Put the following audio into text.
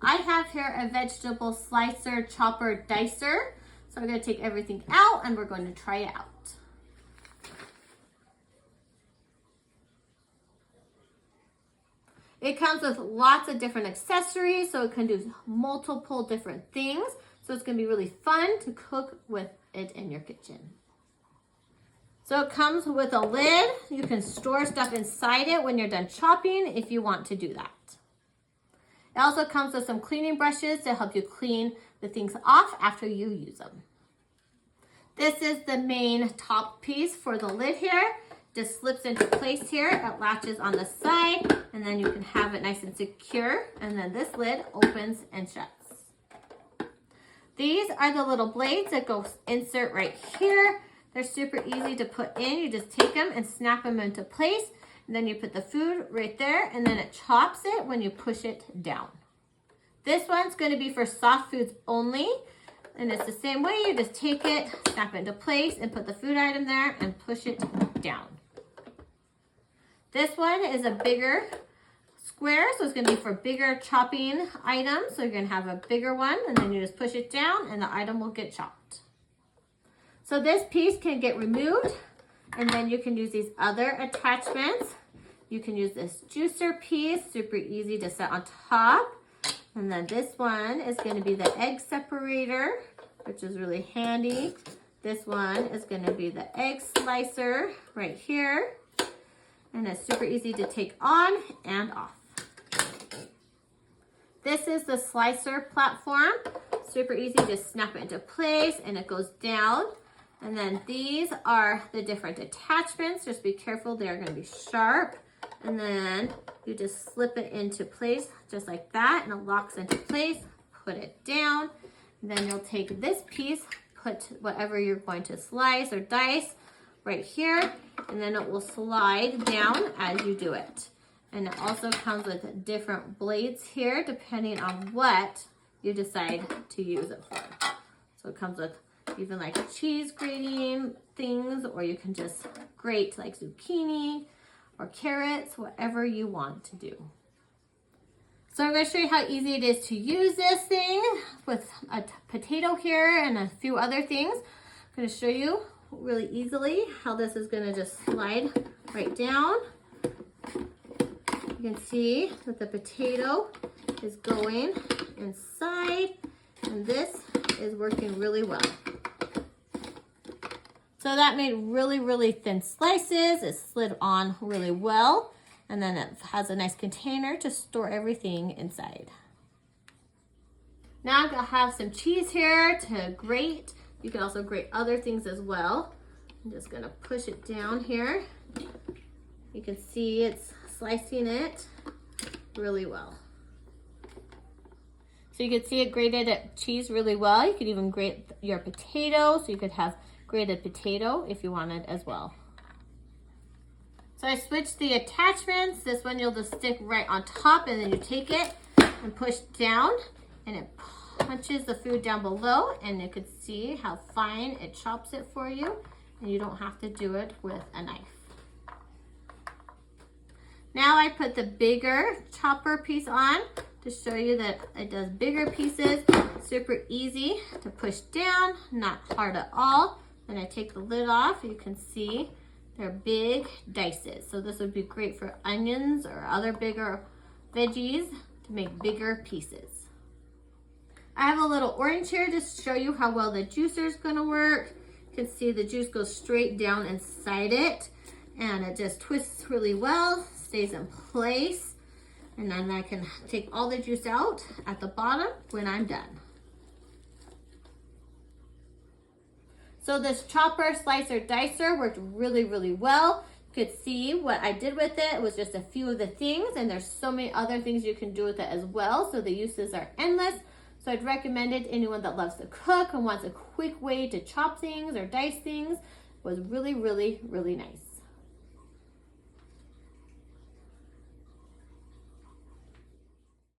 I have here a vegetable slicer, chopper, dicer. So I'm going to take everything out and we're going to try it out. It comes with lots of different accessories, so it can do multiple different things. So it's going to be really fun to cook with it in your kitchen. So it comes with a lid. You can store stuff inside it when you're done chopping if you want to do that. It also comes with some cleaning brushes to help you clean the things off after you use them. This is the main top piece for the lid here. Just slips into place here. It latches on the side and then you can have it nice and secure. And then this lid opens and shuts. These are the little blades that go insert right here. They're super easy to put in. You just take them and snap them into place. And then you put the food right there and then it chops it when you push it down. This one's going to be for soft foods only. And it's the same way. You just take it, snap it into place and put the food item there and push it down. This one is a bigger square, so it's going to be for bigger chopping items. So you're going to have a bigger one and then you just push it down and the item will get chopped. So this piece can get removed and then you can use these other attachments. You can use this juicer piece, super easy to set on top. And then this one is going to be the egg separator, which is really handy. This one is going to be the egg slicer right here. And it's super easy to take on and off. This is the slicer platform. Super easy to snap it into place and it goes down. And then these are the different attachments. Just be careful, they're going to be sharp. And then you just slip it into place just like that and it locks into place. Put it down. And then you'll take this piece, put whatever you're going to slice or dice right here, and then it will slide down as you do it. And it also comes with different blades here depending on what you decide to use it for. So it comes with even like cheese grating things, or you can just grate like zucchini or carrots, whatever you want to do. So I'm going to show you how easy it is to use this thing with a potato here and a few other things. I'm going to show you really easily how this is going to just slide right down. You can see that the potato is going inside and this is working really well. So that made really, really thin slices. It slid on really well. And then it has a nice container to store everything inside. Now I'm gonna have some cheese here to grate. You can also grate other things as well. I'm just gonna push it down here. You can see it's slicing it really well. So you can see it grated cheese really well. You could even grate your potato, so you could have grated potato if you wanted as well. So I switched the attachments. This one you'll just stick right on top and then you take it and push down and it punches the food down below and you can see how fine it chops it for you and you don't have to do it with a knife. Now I put the bigger chopper piece on to show you that it does bigger pieces, super easy to push down, not hard at all. Then I take the lid off, you can see they're big dices. So this would be great for onions or other bigger veggies to make bigger pieces. I have a little orange here to show you how well the juicer is gonna work. You can see the juice goes straight down inside it and it just twists really well, stays in place. And then I can take all the juice out at the bottom when I'm done. So this chopper, slicer, dicer worked really, really well. You could see what I did with it. It was just a few of the things and there's so many other things you can do with it as well. So the uses are endless. So I'd recommend it to anyone that loves to cook and wants a quick way to chop things or dice things. It was really, really, really nice.